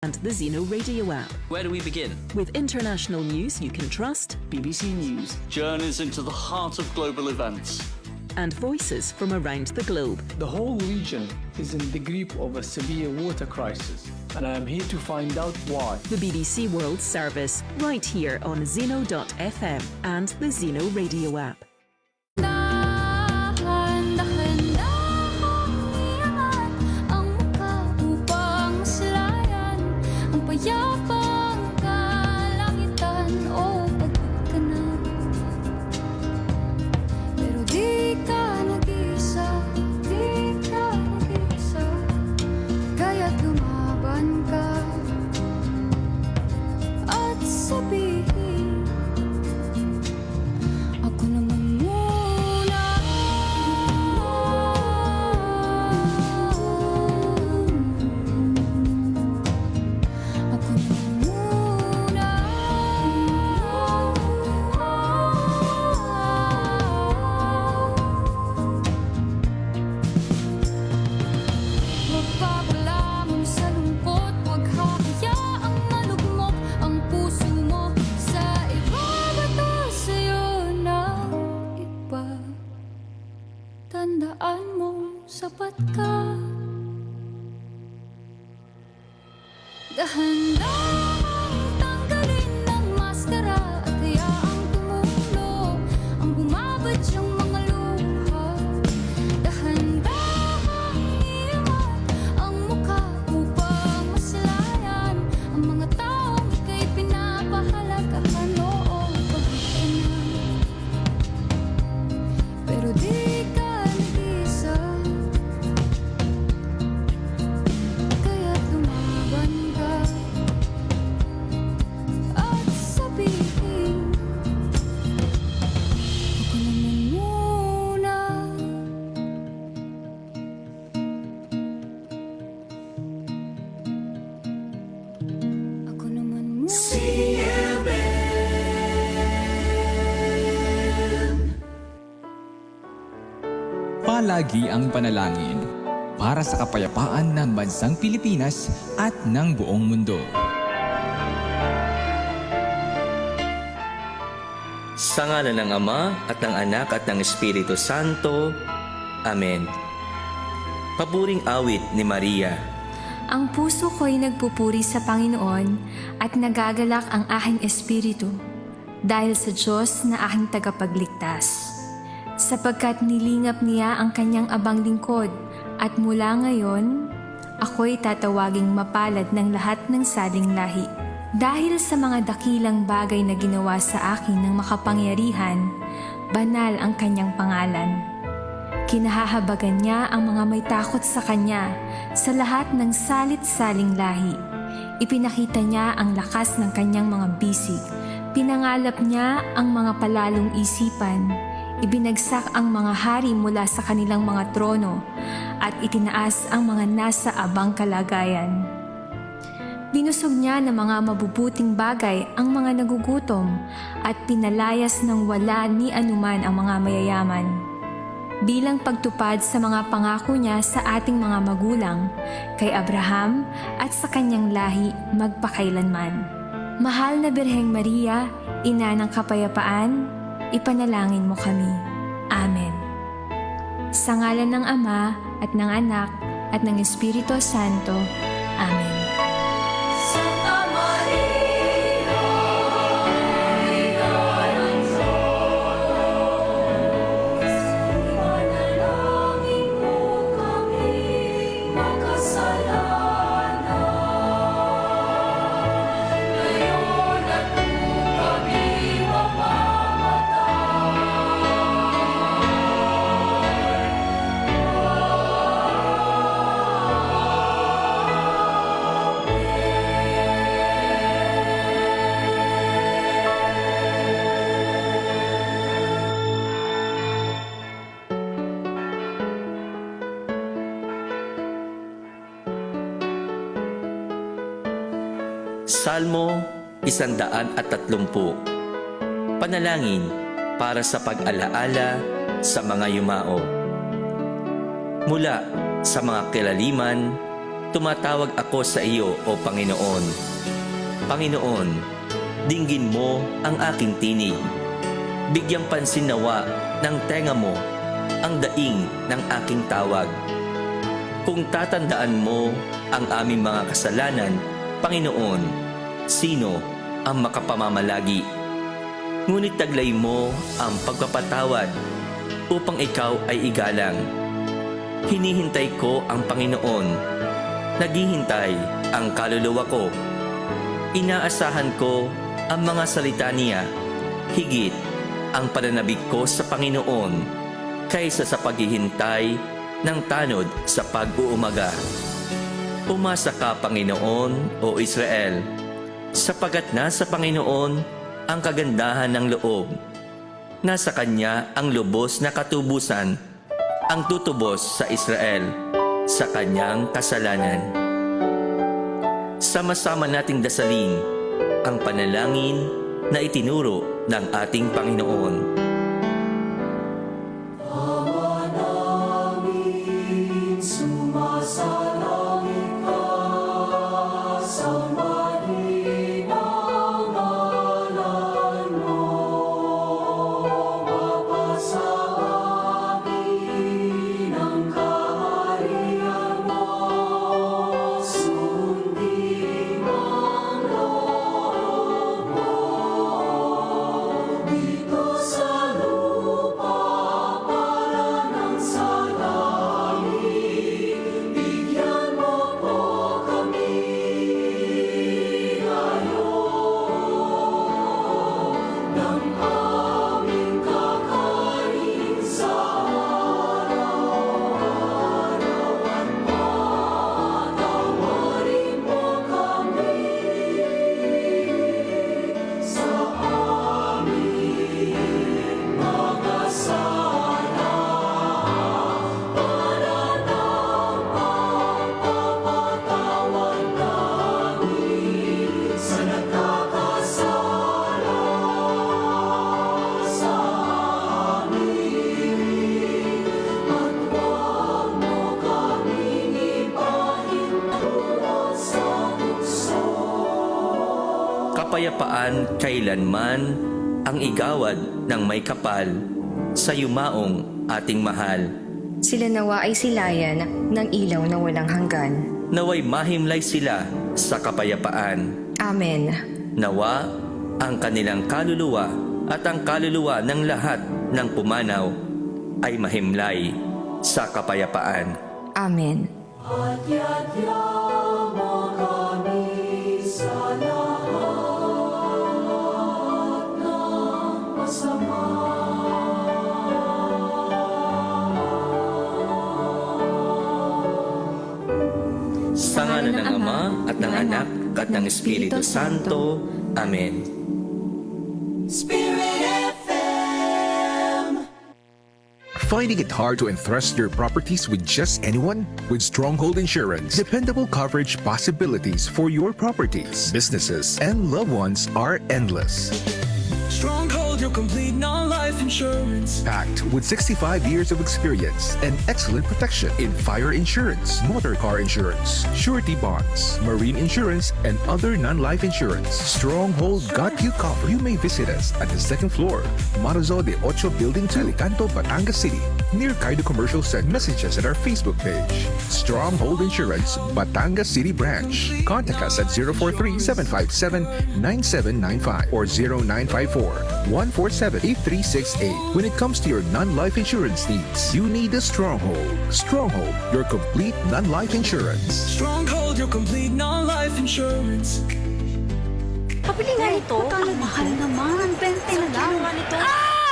and the Zeno Radio app. Where do we begin? With international news you can trust, BBC News. Journeys into the heart of global events. and voices from around the globe. The whole region is in the grip of a severe water crisis, and I am here to find out why. The BBC World Service, right here on Zeno.fm and the Zeno Radio app. Tandaan mo, sapat ka. Dahan-dahang tanggalin ang maskara at hayaang tumulo ang bumabad yung mga luha. Dahan-dahang iangat ang mukha upang maslayan ang mga taong ika'y pinapahalagahan. Oo, pagod ka na, pero di ka palagi ang panalangin para sa kapayapaan ng bansang Pilipinas at ng buong mundo. Sa ngalan ng Ama at ng Anak at ng Espiritu Santo. Amen. Paburing awit ni Maria. Ang puso ko'y nagpupuri sa Panginoon at nagagalak ang aking espiritu dahil sa Diyos na aking tagapagligtas. Sapagkat nilingap niya ang kanyang abang lingkod at mula ngayon, ako'y tatawaging mapalad ng lahat ng saling lahi. Dahil sa mga dakilang bagay na ginawa sa akin ng makapangyarihan, banal ang kanyang pangalan. Kinahahabagan niya ang mga may takot sa kanya sa lahat ng salit-saling lahi. Ipinakita niya ang lakas ng kanyang mga bisig. Pinangalap niya ang mga palalong isipan. Ibinagsak ang mga hari mula sa kanilang mga trono at itinaas ang mga nasa abang kalagayan. Binusog niya ng mga mabubuting bagay ang mga nagugutom at pinalayas ng wala ni anuman ang mga mayayaman. Bilang pagtupad sa mga pangako niya sa ating mga magulang, kay Abraham at sa kanyang lahi magpakailanman. Mahal na Birheng Maria, Ina ng Kapayapaan, ipanalangin mo kami. Amen. Sa ngalan ng Ama at ng Anak at ng Espiritu Santo. Amen. Salmo 130. Panalangin para sa pag-alaala sa mga yumao. Mula sa mga kilaliman tumatawag ako sa iyo, O Panginoon. Panginoon, dinggin mo ang aking tinig. Bigyang pansin nawa ng tenga mo ang daing ng aking tawag. Kung tatandaan mo ang aming mga kasalanan, Panginoon, sino ang makapamamalagi? Ngunit taglay mo ang pagpapatawad upang ikaw ay igalang. Hinihintay ko ang Panginoon. Naghihintay ang kaluluwa ko. Inaasahan ko ang mga salita niya. Higit ang pananabik ko sa Panginoon kaysa sa paghihintay ng tanod sa pag-uumaga. Umasa ka, Panginoon, o Israel, sapagat nasa Panginoon ang kagandahan ng loob. Nasa Kanya ang lubos na katubusan, ang tutubos sa Israel sa kanyang kasalanan. Sama-sama nating dasalin ang panalangin na itinuro ng ating Panginoon. Kapayapaan kailanman ang igawad ng may kapal sa yumaong ating mahal. Sila nawa ay silayan ng ilaw na walang hanggan. Naway mahimlay sila sa kapayapaan. Amen. Nawa ang kanilang kaluluwa at ang kaluluwa ng lahat ng pumanaw ay mahimlay sa kapayapaan. Amen. Sa ngalan ng Ama at ng Anak at ng Espiritu Santo. Amen. Finding it hard to entrust your properties with just anyone? With Stronghold Insurance, dependable coverage possibilities for your properties, businesses, and loved ones are endless. Stronghold, your complete non-life insurance. Packed with 65 years of experience and excellent protection in fire insurance, motor car insurance, surety bonds, marine insurance, and other non-life insurance. Stronghold got you covered. You may visit us at the second floor, Marazo de Ocho Building 2, Alicanto, Batangas City, near Kaido Commercial Center. Message us at our Facebook page, Stronghold Insurance, Batangas City Branch. Contact us at 043-757-9795 or 0954-147-8368. When it comes to your non-life insurance needs, you need a Stronghold. Stronghold, your complete non-life insurance. Stronghold, your complete non-life insurance. Pabili nga ito. Mahal naman. 20 na lang.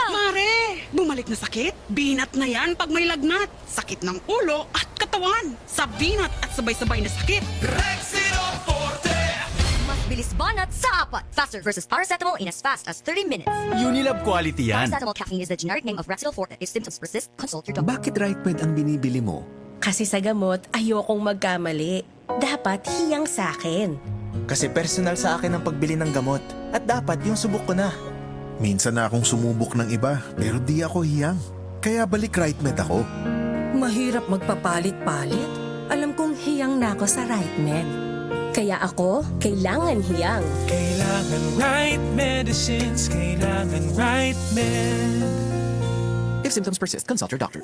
Mare, bumalik na sakit? Binat na yan pag may lagnat. Sakit ng ulo at katawan. Sa binat at sabay-sabay na sakit. Rexino Forte! Mas bilis banat sa apat. Faster versus paracetamol in as fast as 30 minutes. Unilab quality yan. Paracetamol caffeine is the generic name of Rexino Forte. If symptoms persist, consult your doctor. Bakit RightMed ang binibili mo? Kasi sa gamot, ayokong magkamali. Dapat hiyang sa akin. Kasi personal sa akin ang pagbili ng gamot. At dapat yung subok ko na. Minsan na akong sumubok ng iba, pero di ako hiyang. Kaya balik RightMed ako. Mahirap magpapalit-palit. Alam kong hiyang na ako sa right med. Kaya ako, kailangan hiyang. Kailangan right medicines, kailangan right med. If symptoms persist, consult your doctor.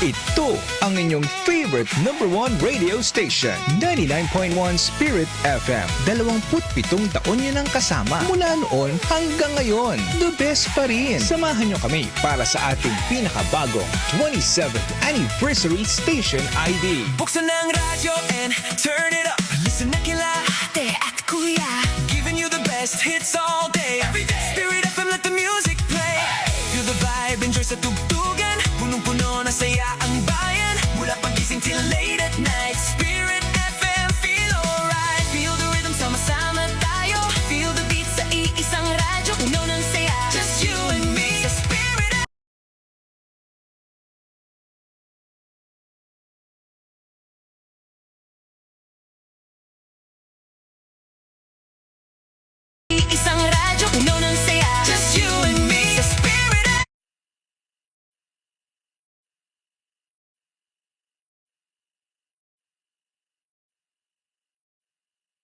Ito ang inyong favorite number 1 radio station, 99.1 Spirit FM. 27 taon nyo nang kasama mula noon hanggang ngayon. The best pa rin. Samahan nyo kami para sa ating pinakabagong 27th Anniversary Station ID. Buksan ang radyo and turn it up. Listen na kila ate at kuya, giving you the best hits all day. Every day. Spirit FM, let the music play. Feel the vibe, enjoy sa tugtugan. Punong-puno na saya ang bayan. Mula pagising till late at night. Spirit FM, feel alright. Feel the rhythm, sama-sama tayo. Feel the beat sa iisang radyo. Puno ng saya, just you and me. Sa Spirit FM. Isang